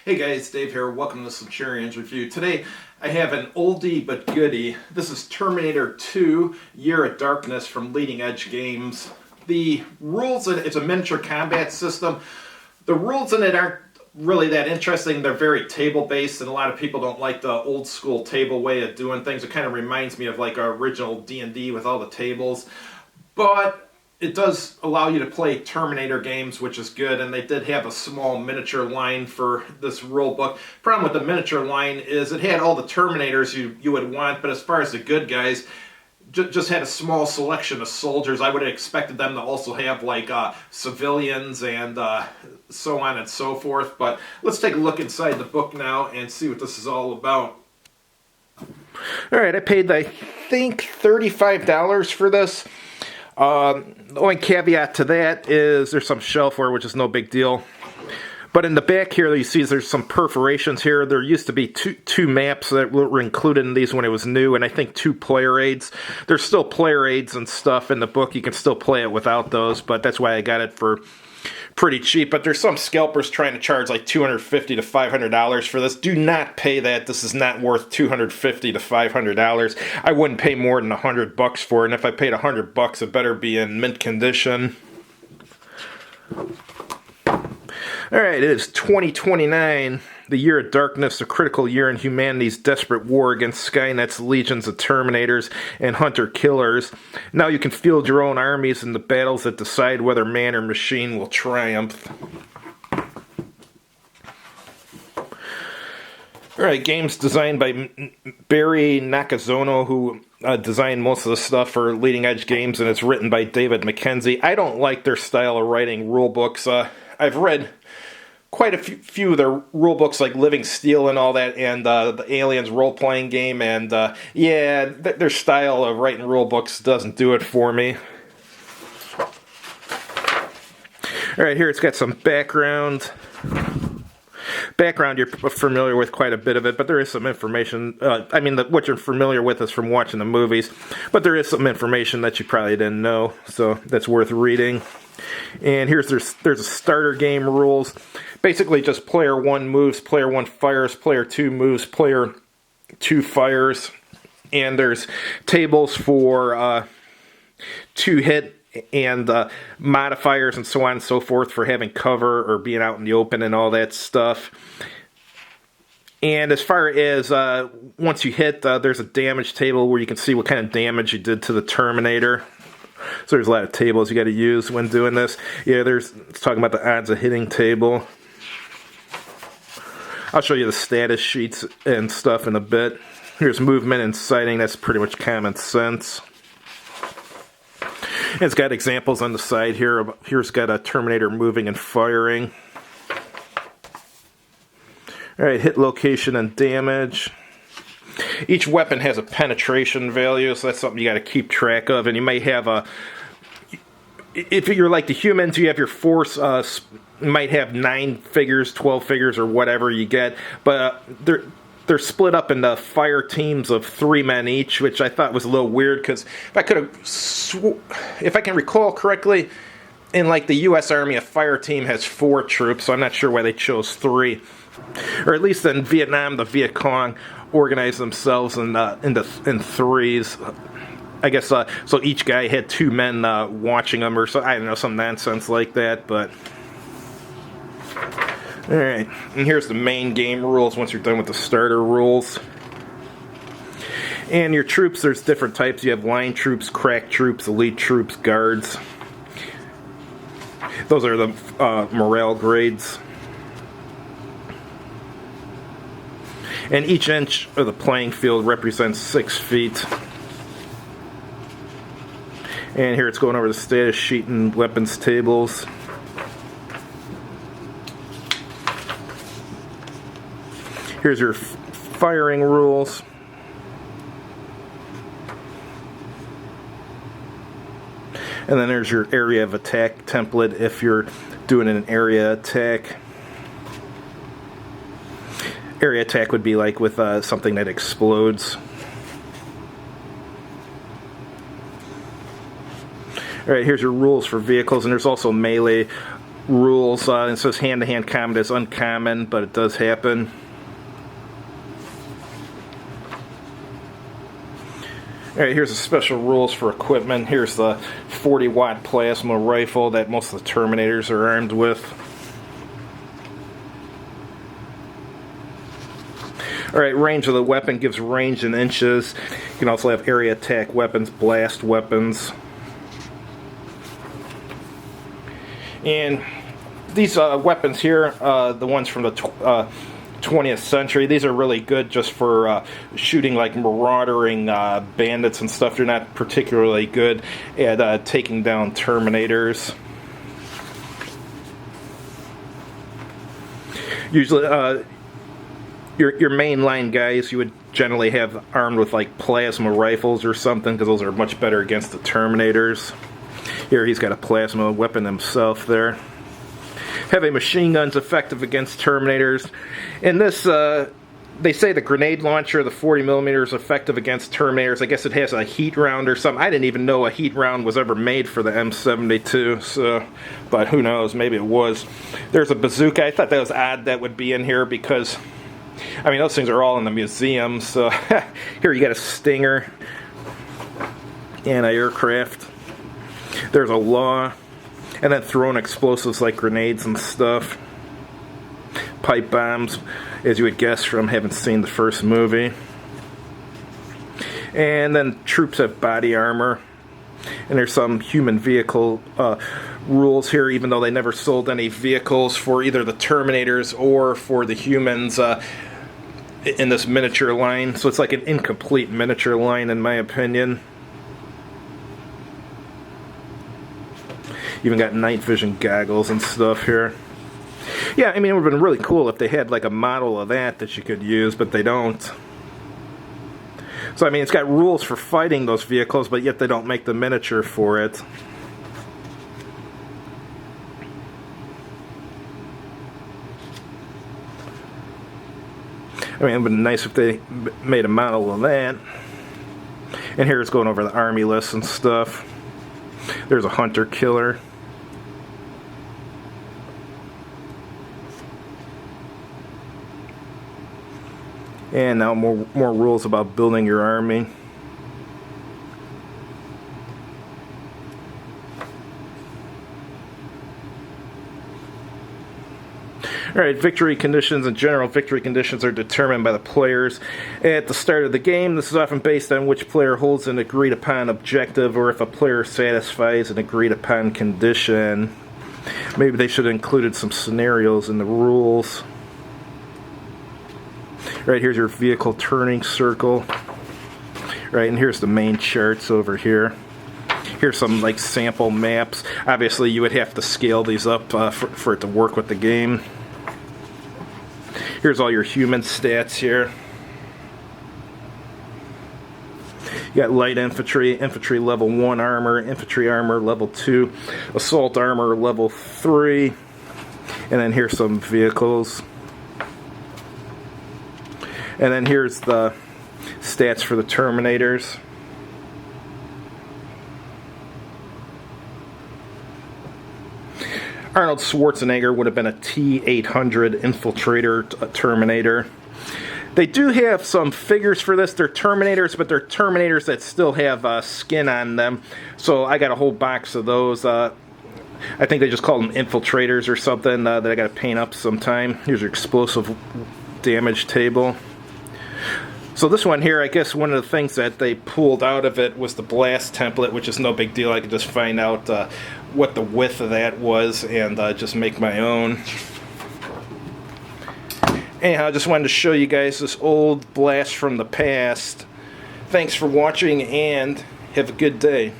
Hey guys, Dave here. Welcome to Centurion's Review. Today I have an oldie but goodie. This is Terminator 2, Year of Darkness from Leading Edge Games. The rules in it's a miniature combat system. The rules in it aren't really that interesting. They're very table-based, and a lot of people don't like the old school table way of doing things. It kind of reminds me of like our original D&D with all the tables. But it does allow you to play Terminator games, which is good, and they did have a small miniature line for this rule book. Problem with the miniature line is it had all the Terminators you would want, but as far as the good guys, just had a small selection of soldiers. I would have expected them to also have like civilians and so on and so forth, but let's take a look inside the book now and see what this is all about. Alright, I paid, I think, $35 for this. The only caveat to that is there's some shelfware, which is no big deal. But in the back here, you see there's some perforations here. There used to be two maps that were included in these when it was new, and I think 2 player aids. There's still player aids and stuff in the book. You can still play it without those, but that's why I got it for pretty cheap. But there's some scalpers trying to charge like $250 to $500 for this. Do not pay that. This is not worth $250 to $500. I wouldn't pay more than $100 for it, and if I paid $100, it better be in mint condition. Alright, it is 2029, the year of darkness, a critical year in humanity's desperate war against Skynet's legions of Terminators and hunter-killers. Now you can field your own armies in the battles that decide whether man or machine will triumph. Alright, games designed by Barry Nakazono, who designed most of the stuff for Leading Edge Games, and it's written by David Mackenzie. I don't like their style of writing rule books. I've read quite a few of their rule books, like Living Steel and all that, and the Aliens role-playing game, and yeah, their style of writing rule books doesn't do it for me. Alright, here it's got some background. You're familiar with quite a bit of it, but there is some information. What you're familiar with is from watching the movies, but there is some information that you probably didn't know, so that's worth reading. And there's a starter game rules. Basically, just player 1 moves, player 1 fires, player 2 moves, player 2 fires, and there's tables for 2 hit and modifiers and so on and so forth for having cover or being out in the open and all that stuff. And as far as once you hit, there's a damage table where you can see what kind of damage you did to the Terminator. So there's a lot of tables you got to use when doing this. Yeah, it's talking about the odds of hitting table. I'll show you the status sheets and stuff in a bit. Here's movement and sighting. That's pretty much common sense. It's got examples on the side here. Here's got a Terminator moving and firing. Alright, hit location and damage. Each weapon has a penetration value, so that's something you got to keep track of. And you may have if you're like the humans, you have your force, you might have 9 figures, 12 figures, or whatever you get. But they're split up into fire teams of 3 men each, which I thought was a little weird, because if I can recall correctly, in like the U.S. Army, a fire team has 4 troops, so I'm not sure why they chose 3. Or at least in Vietnam, the Viet Cong organized themselves in 3s. I guess so each guy had 2 men watching them, or so, I don't know, some nonsense like that. But alright, and here's the main game rules once you're done with the starter rules. And your troops, there's different types. You have line troops, crack troops, elite troops, guards. Those are the morale grades. And each inch of the playing field represents 6 feet. And here it's going over the status sheet and weapons tables. Here's your firing rules. And then there's your area of attack template if you're doing an area attack. Area attack would be like with something that explodes. Alright, here's your rules for vehicles, and there's also melee rules. It says hand-to-hand combat is uncommon, but it does happen. Alright, here's the special rules for equipment. Here's the 40-watt plasma rifle that most of the Terminators are armed with. Alright, range of the weapon gives range in inches. You can also have area attack weapons, blast weapons. And these weapons here, the ones from the 20th century, these are really good just for shooting like marauding bandits and stuff. They're not particularly good at taking down Terminators. Usually your mainline guys you would generally have armed with like plasma rifles or something, because those are much better against the Terminators. Here he's got a plasma weapon himself there. Heavy machine guns effective against Terminators. In this, they say the grenade launcher, the 40mm, is effective against Terminators. I guess it has a heat round or something. I didn't even know a heat round was ever made for the M72, so, but who knows, maybe it was. There's a bazooka. I thought that was odd that would be in here because, I mean, those things are all in the museum, so here you got a Stinger, anti-aircraft. There's a Law. And then throwing explosives like grenades and stuff. Pipe bombs, as you would guess from having seen the first movie. And then troops have body armor. And there's some human vehicle rules here, even though they never sold any vehicles for either the Terminators or for the humans in this miniature line. So it's like an incomplete miniature line in my opinion. Even got night vision goggles and stuff here. Yeah, I mean, it would have been really cool if they had like a model of that you could use, but they don't. So, I mean, it's got rules for fighting those vehicles, but yet they don't make the miniature for it. I mean, it would have been nice if they made a model of that. And here it's going over the army list and stuff. There's a hunter killer. And now more rules about building your army. Alright, victory conditions. In general, victory conditions are determined by the players at the start of the game. This is often based on which player holds an agreed upon objective, or if a player satisfies an agreed upon condition. Maybe they should have included some scenarios in the rules. Right, here's your vehicle turning circle. Right, and here's the main charts over here. Here's some like sample maps. Obviously you would have to scale these up for it to work with the game. Here's all your human stats here. You got light infantry, infantry level 1 armor, infantry armor level 2, assault armor level 3, and then here's some vehicles. And then here's the stats for the Terminators. Arnold Schwarzenegger would have been a T-800 infiltrator Terminator. They do have some figures for this. They're Terminators, but they're Terminators that still have skin on them. So I got a whole box of those. I think they just call them infiltrators or something that I got to paint up sometime. Here's your explosive damage table. So this one here, I guess one of the things that they pulled out of it was the blast template, which is no big deal. I could just find out what the width of that was and just make my own. Anyhow, I just wanted to show you guys this old blast from the past. Thanks for watching and have a good day.